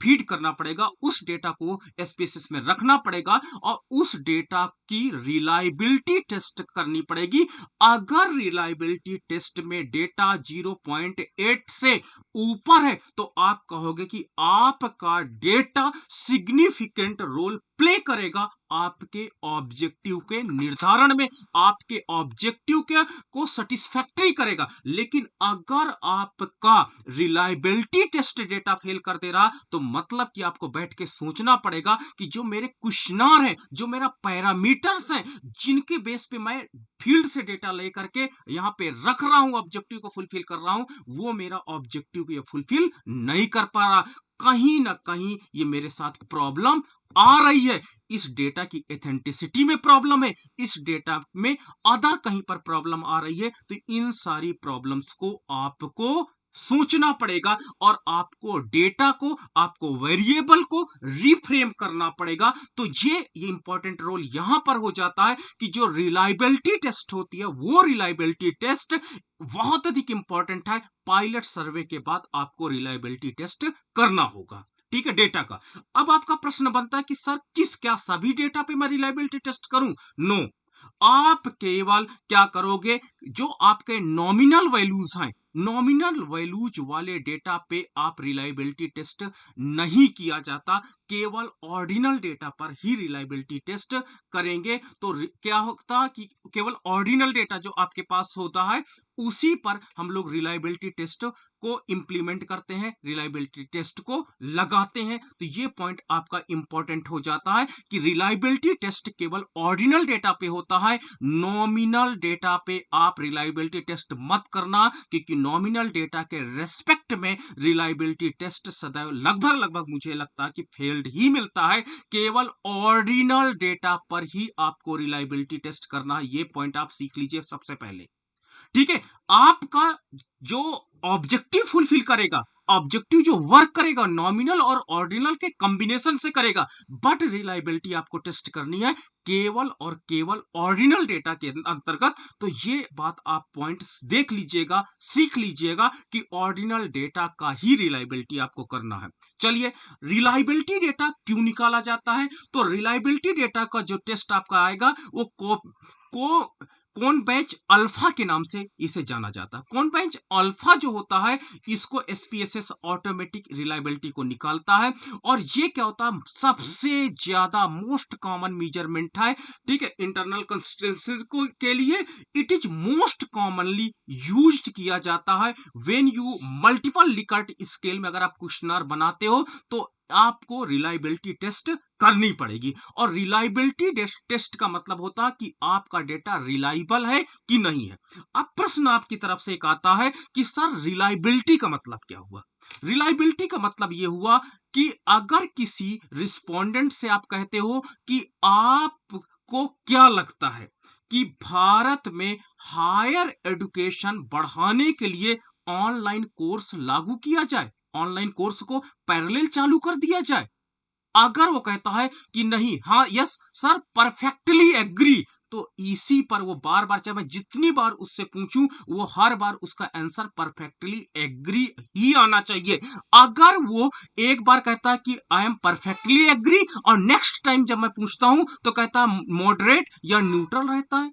Feed करना पड़ेगा, उस डेटा को एसपीएसएस में रखना पड़ेगा और उस डेटा की रिलायबिलिटी टेस्ट करनी पड़ेगी। अगर रिलायबिलिटी टेस्ट में डेटा 0.8 से ऊपर है तो आप कहोगे कि आपका डेटा सिग्निफिकेंट रोल प्ले करेगा आपके ऑब्जेक्टिव के निर्धारण में, आपके ऑब्जेक्टिव के को सेटिस्फैक्टरी करेगा। लेकिन अगर आपका रिलायबिलिटी टेस्ट डेटा फेल कर दे रहा तो मतलब कि आपको बैठ के सोचना पड़ेगा कि जो मेरे क्वेश्चनर है, जो मेरा पैरामीटर्स हैं, जिनके बेस पे मैं फील्ड से डेटा लेकर के यहां पे रख रहा हूं, ऑब्जेक्टिव को फुलफिल कर रहा हूं, वो मेरा ऑब्जेक्टिव को फुलफिल नहीं कर पा रहा। कहीं ना कहीं ये मेरे साथ प्रॉब्लम आ रही है। इस डेटा की एथेंटिसिटी में प्रॉब्लम है, इस डेटा में अदर कहीं पर प्रॉब्लम आ रही है। तो इन सारी प्रॉब्लम्स को आपको सोचना पड़ेगा और आपको डेटा को, आपको वेरिएबल को रिफ्रेम करना पड़ेगा। तो ये इंपॉर्टेंट रोल यहां पर हो जाता है कि जो रिलायबिलिटी टेस्ट होती है वो रिलायबिलिटी टेस्ट बहुत अधिक इंपॉर्टेंट है। पायलट सर्वे के बाद आपको रिलायबिलिटी टेस्ट करना होगा, ठीक है, डेटा का। अब आपका प्रश्न बनता है कि सर क्या सभी डेटा पे मैं रिलायबिलिटी टेस्ट करूं? नो, आप केवल क्या करोगे, जो आपके नॉमिनल वैल्यूज हैं, नॉमिनल वैल्यूज वाले डेटा पे आप रिलायबिलिटी टेस्ट नहीं किया जाता, केवल ऑर्डिनल डेटा पर ही रिलायबिलिटी टेस्ट करेंगे। तो क्या होता कि केवल ऑर्डिनल डेटा जो आपके पास होता है उसी पर हम लोग रिलायबिलिटी टेस्ट को इंप्लीमेंट करते हैं, रिलायबिलिटी टेस्ट को लगाते हैं। तो ये पॉइंट आपका इंपॉर्टेंट हो जाता है कि रिलायबिलिटी टेस्ट केवल ऑर्डिनल डेटा पे होता है, नॉमिनल डेटा पे आप रिलायबिलिटी टेस्ट मत करना, क्योंकि नॉमिनल डेटा के रेस्पेक्ट में रिलायबिलिटी टेस्ट सदैव लगभग लगभग मुझे लगता है कि फेल्ड ही मिलता है। केवल ऑर्डिनल डेटा पर ही आपको रिलायबिलिटी टेस्ट करना है, ये पॉइंट आप सीख लीजिए सबसे पहले, ठीक है। आपका जो ऑब्जेक्टिव फुलफिल करेगा, ऑब्जेक्टिव जो वर्क करेगा नॉमिनल और ऑर्डिनल के कॉम्बिनेशन से करेगा, बट रिलायबिलिटी आपको टेस्ट करनी है केवल और केवल ऑर्डिनल डेटा के अंतर्गत। तो ये बात आप पॉइंट्स देख लीजिएगा, सीख लीजिएगा कि ऑर्डिनल डेटा का ही रिलायबिलिटी आपको करना है। चलिए, रिलायबिलिटी डेटा क्यों निकाला जाता है? तो रिलायबिलिटी डेटा का जो टेस्ट आपका आएगा वो कौन बेंच अल्फा के नाम से इसे जाना जाता है। कौन बेंच अल्फा जो होता है इसको एसपीएसएस ऑटोमेटिक रिलायबिलिटी को निकालता है। और ये क्या होता है, सबसे ज्यादा मोस्ट कॉमन मेजरमेंट है, ठीक है, इंटरनल कंसिस्टेंसीज को के लिए it is most commonly used किया जाता है when you multiple Likert scale में अगर आप क्वेश्चनर बनाते हो तो आपको रिलायबिलिटी टेस्ट करनी पड़ेगी। और रिलायबिलिटी टेस्ट का मतलब होता है कि आपका डेटा रिलायबल है कि नहीं है। अब प्रश्न आपकी तरफ से एक आता है कि सर रिलायबिलिटी का मतलब क्या हुआ? रिलायबिलिटी का मतलब यह हुआ कि अगर किसी रिस्पोंडेंट से आप कहते हो कि आपको क्या लगता है कि भारत में हायर एजुकेशन बढ़ाने के लिए ऑनलाइन कोर्स लागू किया जाए, ऑनलाइन कोर्स को पैरेलल चालू कर दिया जाए। अगर वो कहता है कि नहीं, हाँ, यस सर, परफेक्टली एग्री, तो इसी पर वो बार बार, चाहे मैं जितनी बार उससे पूछूं, वो हर बार उसका आंसर परफेक्टली एग्री ही आना चाहिए। अगर वो एक बार कहता है कि आई एम परफेक्टली एग्री और नेक्स्ट टाइम जब मैं पूछता हूं तो कहता है मॉडरेट या न्यूट्रल रहता है,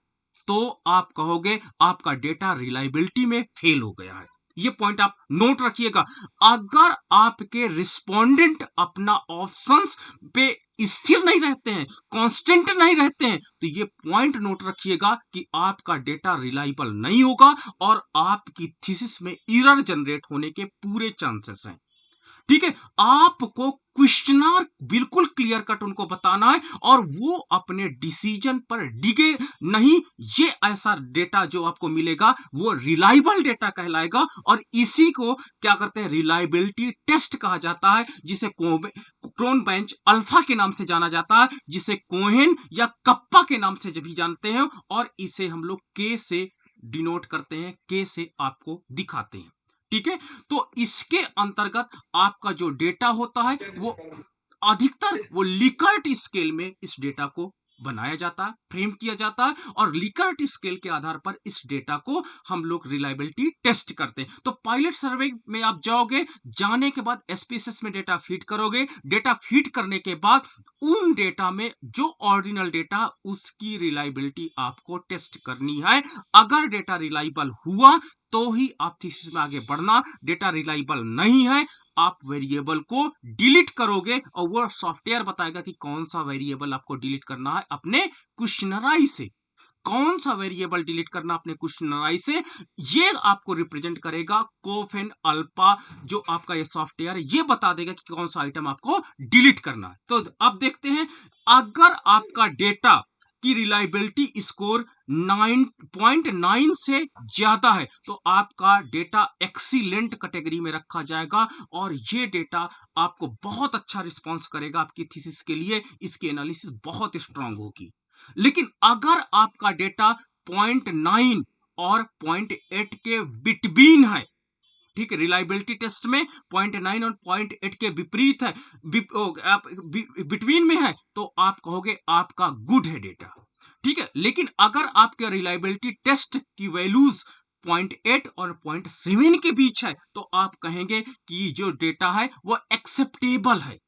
तो आप कहोगे आपका डेटा रिलायबिलिटी में फेल हो गया है। ये पॉइंट आप नोट रखिएगा। अगर आपके रिस्पोंडेंट अपना ऑप्शंस पे स्थिर नहीं रहते हैं, कांस्टेंट नहीं रहते हैं, तो ये पॉइंट नोट रखिएगा कि आपका डेटा रिलायबल नहीं होगा और आपकी थीसिस में एरर जनरेट होने के पूरे चांसेस हैं, ठीक है। आपको क्वेश्चनर बिल्कुल क्लियर कट उनको बताना है और वो अपने डिसीजन पर डिगे नहीं। ये ऐसा डेटा जो आपको मिलेगा वो रिलायबल डेटा कहलाएगा और इसी को क्या करते हैं, रिलायबिलिटी टेस्ट कहा जाता है, जिसे क्रोन बेंच अल्फा के नाम से जाना जाता है, जिसे कोहेन या कप्पा के नाम से भी जानते हैं और इसे हम लोग के से डिनोट करते हैं, के से आपको दिखाते हैं, ठीक है। तो इसके अंतर्गत आपका जो डेटा होता है वो अधिकतर वो लिकर्ट स्केल में इस डेटा को बनाया जाता है, फ्रेम किया जाता है और लिकर्ट स्केल के आधार पर इस डेटा को हम लोग रिलायबिलिटी टेस्ट करते हैं। तो पायलट सर्वे में आप जाओगे, जाने के बाद एसपीएसएस में डेटा फीड करोगे, डेटा फीड करने के बाद उन डेटा में जो ऑर्डिनल डेटा उसकी रिलायबिलिटी आपको टेस्ट करनी है। अगर डेटा रिलायबल हुआ तो ही आप थीसिस में आगे बढ़ना, डेटा रिलायबल नहीं है आप वेरिएबल को डिलीट करोगे और वो सॉफ्टवेयर बताएगा कि कौन सा वेरिएबल आपको डिलीट करना है अपने क्वेश्चनराई से, कौन सा वेरिएबल डिलीट करना अपने क्वेश्चनराई से, ये आपको रिप्रेजेंट करेगा कोफिन अल्फा। जो आपका ये सॉफ्टवेयर ये बता देगा कि कौन सा आइटम आपको डिलीट करना है। तो अब देखते हैं, अगर आपका डेटा की रिलायबिलिटी स्कोर 9.9 से ज्यादा है तो आपका डेटा एक्सीलेंट कैटेगरी में रखा जाएगा और ये डेटा आपको बहुत अच्छा रिस्पॉन्स करेगा आपकी थीसिस के लिए, इसकी एनालिसिस बहुत स्ट्रांग होगी। लेकिन अगर आपका डेटा 0.9 और 0.8 के बिटवीन है, ठीक है, रिलायबिलिटी टेस्ट में 0.9 और 0.8 के विपरीत है, बिटवीन में है, तो आप कहोगे आपका गुड है डेटा, ठीक है। लेकिन अगर आपके रिलायबिलिटी टेस्ट की वैल्यूज 0.8 और 0.7 के बीच है तो आप कहेंगे कि जो डेटा है वो एक्सेप्टेबल है,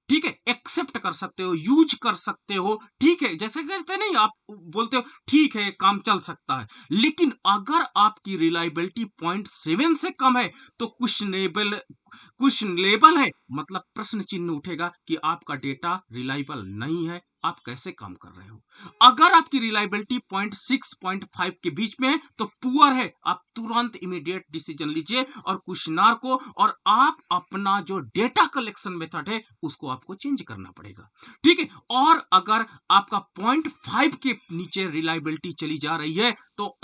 ठीक है, एक्सेप्ट कर सकते हो, यूज कर सकते हो, ठीक है, जैसे कहते नहीं आप बोलते हो ठीक है काम चल सकता है। लेकिन अगर आपकी रिलायबिलिटी 0.7 से कम है तो क्वेश्चनेबल है, मतलब प्रश्न चिन्ह उठेगा कि आपका डेटा रिलायबल नहीं है, आप कैसे काम कर रहे हो। अगर आपकी रिलायबिलिटी 0.6 0.5 के बीच में है तो पुअर है, आप तुरंत इमीडिएट डिसीजन लीजिए और क्वेश्चनर को, और आप अपना जो डेटा कलेक्शन मेथड है उसको आपको चेंज करना पड़ेगा, ठीक है। और अगर आपका 0.5 के नीचे रिलायबिलिटी चली जा रही है तो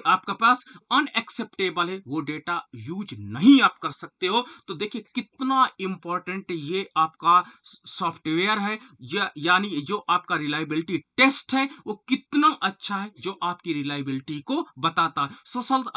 आपका पास अनएक्सेप्टेबल है, वो डेटा यूज नहीं आप कर सकते हो। तो देखिए कितना इंपॉर्टेंट ये आपका सॉफ्टवेयर है, यानी जो आपका रिलायबिलिटी टेस्ट है वो कितना अच्छा है, जो आपकी रिलायबिलिटी को बताता है।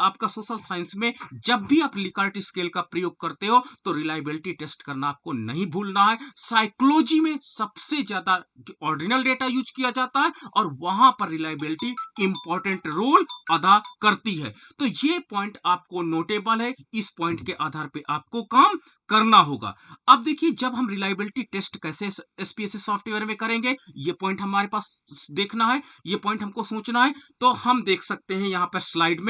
आपका सोशल साइंस में जब भी आप लिकर्ट स्केल का प्रयोग करते हो तो रिलायबिलिटी टेस्ट करना आपको नहीं भूलना है। साइकोलॉजी में सबसे ज्यादा ऑर्डिनल डेटा यूज किया जाता है और वहां पर रिलायबिलिटी इंपॉर्टेंट रोल अदा करती है। तो ये पॉइंट आपको नोटेबल है, इस पॉइंट के आधार पे आपको काम करना होगा। अब देखिए जब हम रिलायबिलिटी टेस्ट कैसे एसपीएसएस सॉफ्टवेयर में करेंगे, ये पॉइंट हमारे पास देखना है, ये पॉइंट हमको सोचना है। तो हम देख सकते हैं यहां पर स्लाइड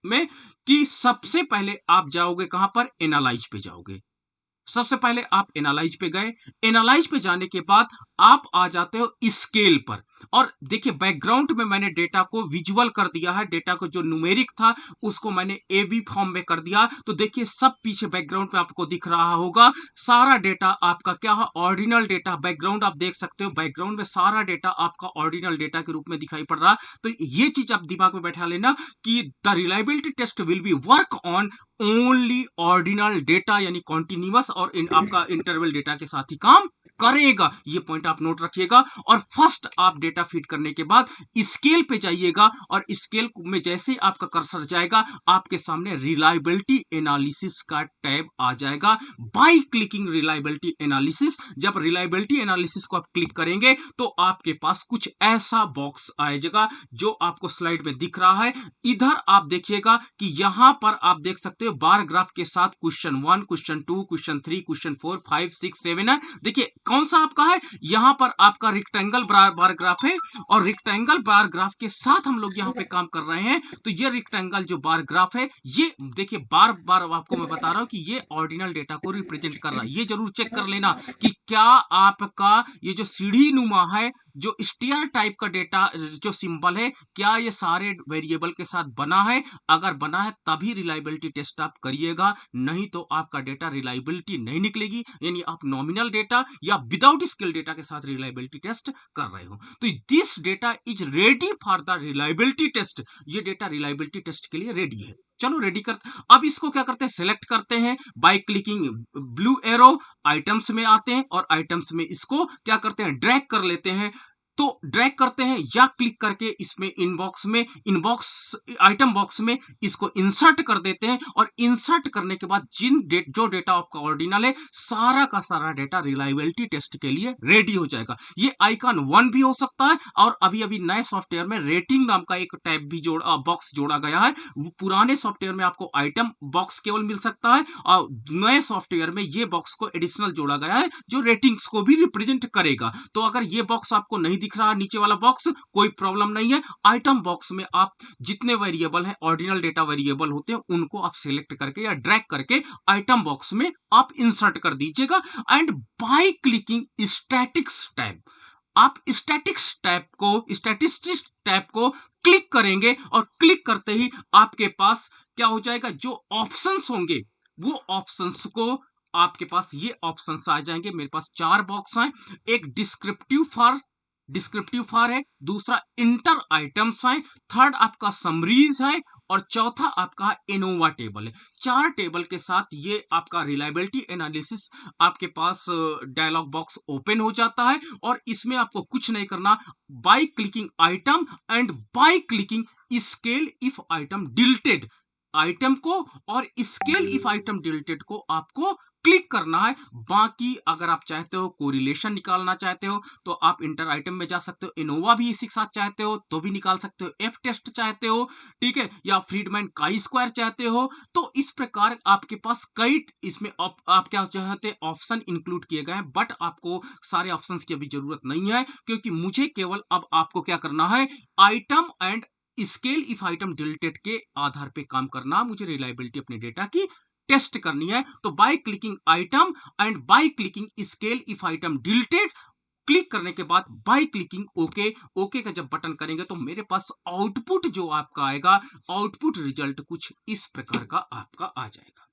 में कि सबसे पहले आप जाओगे कहां पर, एनालाइज पे जाओगे। सबसे पहले आप एनालाइज पे गए, एनालाइज पे जाने के बाद आप आ जाते हो स्केल पर। और देखिए बैकग्राउंड में मैंने डेटा को विजुअल कर दिया है, डेटा को जो न्यूमेरिक था उसको मैंने एबी फॉर्म में कर दिया। तो देखिए सब पीछे बैकग्राउंड पे आपको दिख रहा होगा, सारा डेटा आपका क्या है, ऑर्डिनल डेटा। बैकग्राउंड आप देख सकते हो, बैकग्राउंड में सारा डेटा आपका ऑर्डिनल डेटा के रूप में दिखाई पड़ रहा। तो ये चीज आप दिमाग में बैठा लेना कि the reliability test will be work on only ordinal data, यानी कॉन्टिन्यूअस और आपका इंटरवल डेटा के साथ ही काम करेगा। ये पॉइंट आप नोट रखिएगा। और फर्स्ट आप डेटा फीड करने के बाद स्केल पे जाइएगा और स्केल में जैसे आपका कर्सर जाएगा आपके सामने रिलायबिलिटी एनालिसिस का टैब आ जाएगा। बाय क्लिकिंग रिलायबिलिटी एनालिसिस, जब रिलायबिलिटी एनालिसिस को आप क्लिक करेंगे तो आपके पास कुछ ऐसा बॉक्स आएगा जो आपको स्लाइड में दिख रहा है। इधर आप देखिएगा कि यहां पर आप देख सकते हो बार ग्राफ के साथ क्वेश्चन 1, क्वेश्चन 2, क्वेश्चन 3, क्वेश्चन 4, 5, 6, 7 है। देखिए कौन सा आपका है, यहां पर आपका रेक्टेंगल बार ग्राफ है और रेक्टेंगल बार ग्राफ के साथ हम लोग यहां पे काम कर रहे हैं। तो ये रेक्टेंगल जो बार ग्राफ है, ये देखिए बार बार आपको मैं बता रहा हूं कि ये ऑर्डिनल डेटा को रिप्रेजेंट कर रहा है। ये जरूर चेक कर लेना कि क्या आपका ये जो सीढ़ी नुमा है, जो स्टेयर टाइप का डेटा जो सिंबल है, क्या ये सारे वेरिएबल के साथ बना है। अगर बना है तभी रिलायबिलिटी टेस्ट आप करिएगा, नहीं तो आपका डेटा रिलायबिलिटी नहीं निकलेगी, यानी आप नॉमिनल डेटा या विदाउट स्केल डेटा के साथ रिलायबिलिटी टेस्ट कर रहे हो। तो this data is ready for the reliability test, ये डेटा रिलायबिलिटी टेस्ट के लिए रेडी है। चलो रेडी कर, अब इसको क्या करते हैं, सिलेक्ट करते हैं by clicking blue arrow, items में आते हैं और आइटम्स में इसको क्या करते हैं, ड्रैग कर लेते हैं तो ड्रैग करते हैं या क्लिक करके इसमें इनबॉक्स आइटम बॉक्स में इसको इंसर्ट कर देते हैं और इंसर्ट करने के बाद जो डेटा आपका ऑरिजिनल है सारा का सारा डेटा रिलायबिलिटी टेस्ट के लिए रेडी हो जाएगा। ये आइकन 1 भी हो सकता है और अभी अभी नए सॉफ्टवेयर में रेटिंग नाम का एक टैब भी बॉक्स जोड़ा गया है। पुराने सॉफ्टवेयर में आपको आइटम बॉक्स केवल मिल सकता है और नए सॉफ्टवेयर में ये बॉक्स को एडिशनल जोड़ा गया है जो रेटिंग्स को भी रिप्रेजेंट करेगा। तो अगर ये बॉक्स आपको नहीं दिख रहा नीचे वाला बॉक्स, कोई प्रॉब्लम नहीं है। आइटम बॉक्स में आप जितने वेरिएबल है ऑर्डिनल डेटा वेरिएबल होते हैं उनको आप सिलेक्ट करके या ड्रैग करके आइटम बॉक्स में आप इंसर्ट कर दीजिएगा। And by clicking statics tab, आप स्टैटिस्टिक्स टैब को क्लिक करेंगे और क्लिक करते ही आपके पास क्या हो जाएगा, जो ऑप्शंस होंगे वो ऑप्शंस को आपके पास ये ऑप्शंस आ जाएंगे। मेरे पास 4 बॉक्स हैं। एक डिस्क्रिप्टिव फॉर है, दूसरा इंटर आइटम्स है, थर्ड आपका समरीज है और चौथा आपका इनोवा टेबल है। 4 टेबल के साथ ये आपका रिलायबिलिटी एनालिसिस आपके पास डायलॉग बॉक्स ओपन हो जाता है और इसमें आपको कुछ नहीं करना। By clicking item and by clicking scale if item deleted item को और स्केल इफ आइटम डिलीटेड को आपको क्लिक करना है। बाकी अगर आप चाहते हो कोरिलेशन निकालना चाहते हो तो आप इंटर आइटम में जा सकते हो, इनोवा भी इसी के साथ चाहते हो तो भी निकाल सकते हो, एफ टेस्ट चाहते हो, ठीक है, या फ्रीडमैन काई स्क्वायर चाहते हो। तो इस प्रकार आपके पास कई इसमें आप क्या चाहते हैं ऑप्शन इंक्लूड किए गए हैं, बट आपको सारे ऑप्शंस की अभी जरूरत नहीं है क्योंकि मुझे केवल अब आपको क्या करना है, item and scale if item deleted के आधार पे काम करना। मुझे रिलायबिलिटी अपने डेटा की टेस्ट करनी है। तो by clicking item and by clicking scale if item deleted, click करने के बाद बाय क्लिकिंग ओके, ओके का जब बटन करेंगे तो मेरे पास आउटपुट जो आपका आएगा, आउटपुट रिजल्ट कुछ इस प्रकार का आपका आ जाएगा।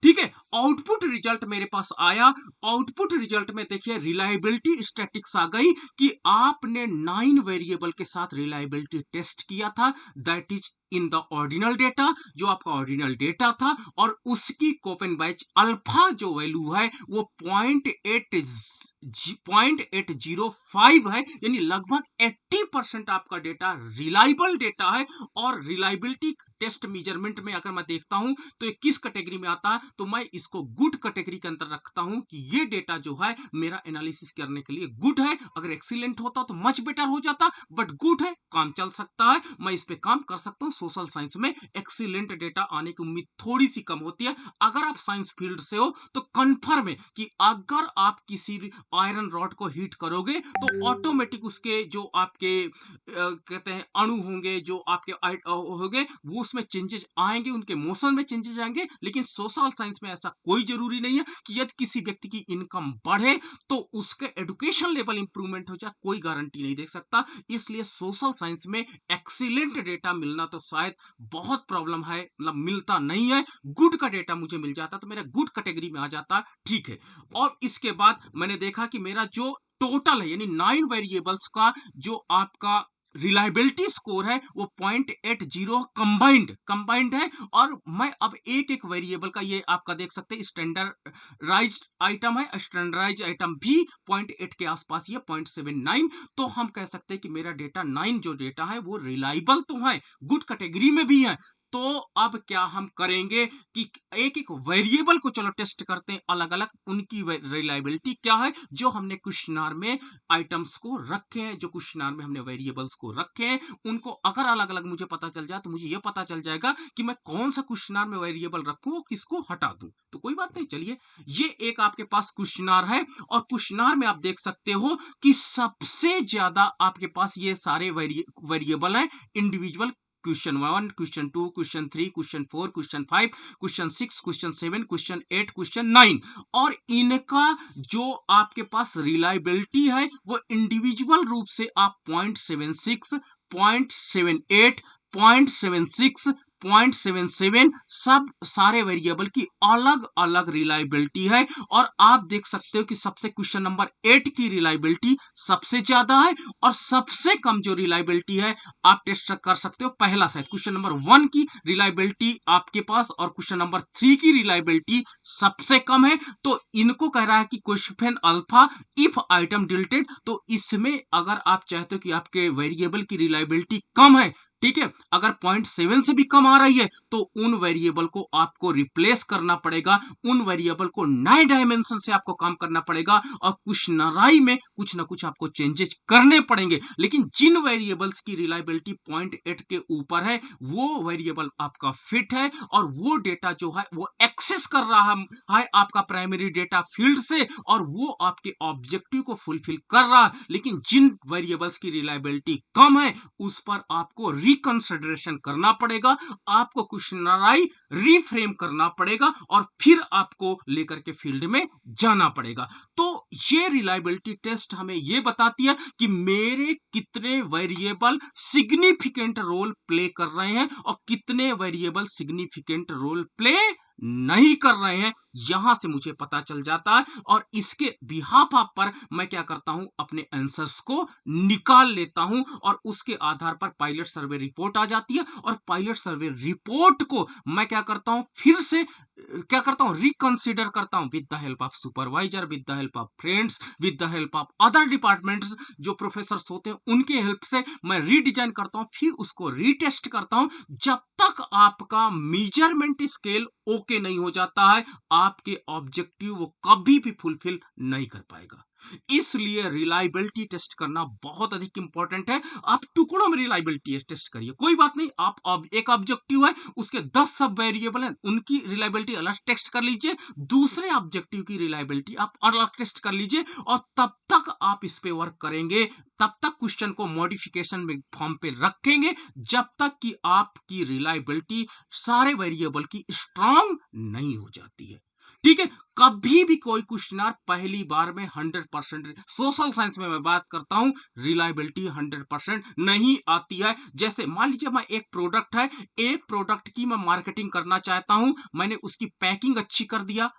ठीक है, आउटपुट रिजल्ट मेरे पास आया। आउटपुट रिजल्ट में देखिए रिलायबिलिटी स्टैटिक्स आ गई कि आपने 9 वेरिएबल के साथ रिलायबिलिटी टेस्ट किया था, that is in the ordinal data, जो आपका ऑर्डिनल डेटा था और उसकी कोपेन बैच अल्फा जो वैल्यू है वो 0.805 है, यानी लगभग 80% आपका डेटा रिलायबल डेटा है। और रिलायबिलिटी टेस्ट मेजरमेंट में अगर मैं देखता हूं तो ये किस कैटेगरी में आता है, तो मैं इसको गुड कैटेगरी के अंदर रखता हूं कि ये डेटा जो है मेरा एनालिसिस करने के लिए गुड है। अगर एक्सीलेंट होता तो मच बेटर हो जाता, बट गुड है, काम चल सकता है, मैं इस पे काम कर सकता हूं। सोशल साइंस में एक्सीलेंट डेटा आने की उम्मीद थोड़ी सी कम होती है। अगर आप साइंस फील्ड से हो तो कंफर्म है कि अगर आप किसी आयरन रॉड को हीट करोगे तो ऑटोमेटिक उसके जो आपके कहते हैं अणु होंगे, जो आपके होंगे, वो उसमें चेंजेस आएंगे, उनके मोशन में चेंजेस आएंगे। लेकिन सोशल साइंस में ऐसा कोई जरूरी नहीं है कि यदि किसी व्यक्ति की इनकम बढ़े तो उसके एजुकेशन लेवल इंप्रूवमेंट हो जाए, कोई गारंटी नहीं दे सकता। इसलिए सोशल साइंस में एक्सीलेंट डेटा मिलना तो शायद बहुत प्रॉब्लम है, मतलब मिलता नहीं है। गुड का डेटा मुझे मिल जाता तो मेरा गुड कैटेगरी में आ जाता, ठीक है। और इसके बाद मैंने देखा कि मेरा जो टोटल है यानी 9 वेरिएबल्स का जो आपका रिलायबिलिटी स्कोर है वो 0.80 कंबाइंड है। और मैं अब एक एक वेरिएबल का, ये आपका देख सकते हैं स्टैंडर्डाइज्ड आइटम है, स्टैंडर्डाइज्ड आइटम भी 0.8 के आसपास, ये 0.79। तो हम कह सकते हैं कि मेरा डेटा 9 जो डेटा है वो रिलायबल तो है, गुड कैटेगरी में भी है। तो अब क्या हम करेंगे कि एक एक वेरिएबल को चलो टेस्ट करते हैं अलग अलग, उनकी रिलायबिलिटी क्या है जो हमने क्वेश्चनर में आइटम्स को रखे हैं, जो क्वेश्चनर में हमने वेरिएबल्स को रखे हैं उनको अगर अलग अलग मुझे पता चल जाए तो मुझे यह पता चल जाएगा कि मैं कौन सा क्वेश्चनर में वेरिएबल रखूं और किसको हटा दूं। तो कोई बात नहीं, चलिए ये एक आपके पास क्वेश्चनर है और क्वेश्चनर में आप देख सकते हो कि सबसे ज्यादा आपके पास ये सारे वेरिएबल हैं individual. Question 1, question 2, question 3, question 4, question 5, question 6, question 7, question 8, question 9। और इनका जो आपके पास रिलायबिलिटी है वो इंडिविजुअल रूप से आप 0.76, 0.78, 0.76, 0.77 सब सारे वेरिएबल की अलग अलग रिलायबिलिटी है। और आप देख सकते हो कि सबसे क्वेश्चन नंबर 8 की रिलायबिलिटी सबसे ज्यादा है और सबसे कम जो रिलायबिलिटी है आप टेस्ट कर सकते हो पहला सेट क्वेश्चन नंबर 1 की रिलायबिलिटी आपके पास और क्वेश्चन नंबर 3 की रिलायबिलिटी सबसे कम है। तो इनको कह रहा है कि question alpha if item deleted. तो इसमें अगर आप चाहते हो कि आपके वेरिएबल की रिलायबिलिटी कम है, ठीक है, अगर 0.7 से भी कम आ रही है तो उन वेरिएबल को आपको रिप्लेस करना पड़ेगा, उन वेरिएबल को नए डायमेंशन से आपको काम करना पड़ेगा और कुछ नराई में कुछ ना कुछ आपको चेंजेस करने पड़ेंगे। लेकिन जिन वेरिएबल्स की रिलायबिलिटी 0.8 के ऊपर है वो वेरिएबल आपका फिट है और वो डेटा जो है वो एक्सेस कर रहा है आपका प्राइमरी डेटा फील्ड से और वो आपके ऑब्जेक्टिव को फुलफिल कर रहा है। लेकिन जिन वेरिएबल्स की रिलायबिलिटी कम है उस पर आपको रिकंसिडरेशन करना पड़ेगा, आपको क्वेश्चनराई रीफ्रेम करना पड़ेगा और फिर आपको लेकर के फील्ड में जाना पड़ेगा। तो ये रिलायबिलिटी टेस्ट हमें ये बताती है कि मेरे कितने वेरिएबल सिग्निफिकेंट रोल प्ले कर रहे हैं और कितने वेरिएबल सिग्निफिकेंट रोल प्ले नहीं कर रहे हैं, यहां से मुझे पता चल जाता है। और इसके बिहाफ पर मैं क्या करता हूं, अपने आंसर्स को निकाल लेता हूं और उसके आधार पर पायलट सर्वे रिपोर्ट आ जाती है और पायलट सर्वे रिपोर्ट को मैं क्या करता हूं, फिर से क्या करता हूं, रिकंसिडर करता हूं with the help of supervisor, with the help of friends, with the help of other departments जो प्रोफेसर होते हैं उनके हेल्प से मैं रीडिजाइन करता हूं, फिर उसको रीटेस्ट करता हूं। जब तक आपका मेजरमेंट स्केल ओके नहीं हो जाता है आपके ऑब्जेक्टिव वो कभी भी फुलफिल नहीं कर पाएगा। इसलिए रिलायबिलिटी टेस्ट करना बहुत अधिक इंपॉर्टेंट है। आप टुकड़ों में रिलायबिलिटी टेस्ट करिए, कोई बात नहीं, आप एक ऑब्जेक्टिव है उसके 10 सब वेरिएबल हैं उनकी रिलायबिलिटी अलग टेस्ट कर लीजिए, दूसरे ऑब्जेक्टिव की रिलायबिलिटी आप अलग टेस्ट कर लीजिए और तब तक आप इस पे वर्क करेंगे, तब तक क्वेश्चन को मॉडिफिकेशन में फॉर्म पे रखेंगे जब तक कि आपकी रिलायबिलिटी सारे वेरिएबल की स्ट्रांग नहीं हो जाती है। ठीक है, कभी भी कोई क्वेश्चनर पहली बार में 100%, सोशल साइंस में मैं बात करता हूं, रिलायबिलिटी 100% नहीं आती है। जैसे मान लीजिए मैं एक प्रोडक्ट है, एक प्रोडक्ट की मैं मार्केटिंग करना चाहता हूं, मैंने उसकी पैकिंग अच्छी कर दिया,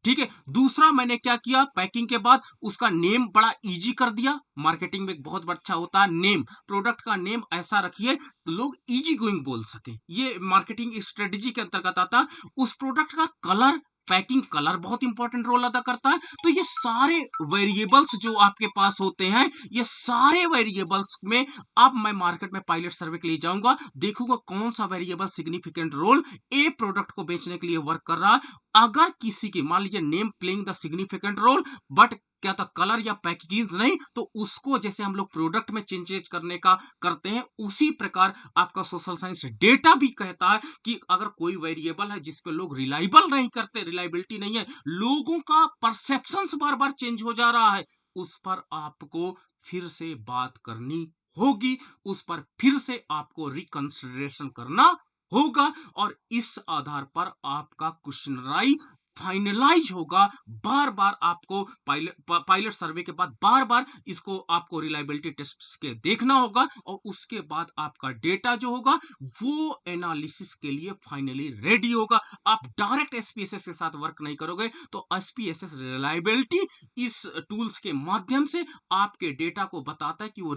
ठीक है, दूसरा मैंने क्या किया, पैकिंग के बाद उसका नेम बड़ा इजी कर दिया। मार्केटिंग में बहुत अच्छा होता है नेम, प्रोडक्ट का नेम ऐसा रखिए तो लोग इजी गोइंग बोल सके, ये मार्केटिंग स्ट्रेटेजी के अंतर्गत आता है। उस प्रोडक्ट का कलर, पैकिंग कलर बहुत इंपॉर्टेंट रोल अदा करता है। तो ये सारे वेरिएबल्स जो आपके पास होते हैं, ये सारे वेरिएबल्स में अब मैं मार्केट में पायलट सर्वे के लिए जाऊंगा, देखूंगा कौन सा वेरिएबल सिग्निफिकेंट रोल ए प्रोडक्ट को बेचने के लिए वर्क कर रहा है। अगर किसी की मान लीजिए name playing the significant role but क्या था कलर या पैकेजिंग नहीं, तो उसको जैसे हम लोग प्रोडक्ट में चेंजेस करने का करते हैं उसी प्रकार आपका सोशल साइंस डेटा भी कहता है कि अगर कोई वेरिएबल है जिस पे लोग रिलायबल नहीं करते, रिलायबिलिटी नहीं है, लोगों का परसेप्शन बार बार चेंज हो जा रहा है, उस पर आपको फिर से बात करनी होगी, उस पर फिर से आपको रिकंसिडरेशन करना होगा और इस आधार पर आपका क्वेश्चनराई फाइनलाइज होगा। बार बार आपको पायलट सर्वे के बाद बार बार इसको आपको रिलायबिलिटी टेस्ट के देखना होगा और उसके बाद आपका डेटा जो होगा वो एनालिसिस के लिए फाइनली रेडी होगा। आप डायरेक्ट एसपीएसएस के साथ वर्क नहीं करोगे तो एसपीएसएस रिलायबिलिटी इस टूल्स के माध्यम से आपके डेटा को बताता है कि वो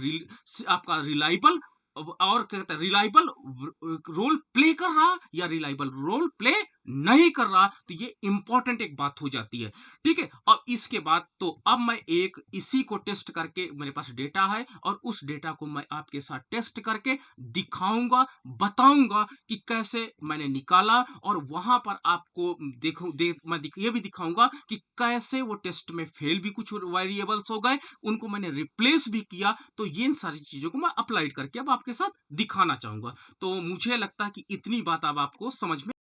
आपका रिलायबल और कहता है रिलायबल रोल प्ले कर रहा या रिलायबल रोल प्ले नहीं कर रहा। तो ये इंपॉर्टेंट एक बात हो जाती है, ठीक है। अब इसके बाद तो अब मैं एक इसी को टेस्ट करके, मेरे पास डेटा है और उस डेटा को मैं आपके साथ टेस्ट करके दिखाऊंगा, बताऊंगा कि कैसे मैंने निकाला और वहां पर आपको मैं ये भी दिखाऊंगा कि कैसे वो टेस्ट में फेल भी कुछ वेरिएबल्स हो गए, उनको मैंने रिप्लेस भी किया। तो ये सारी चीजों को मैं अप्लाई करके अब आपके साथ दिखाना चाहूंगा। तो मुझे लगता है कि इतनी बात अब आपको समझ में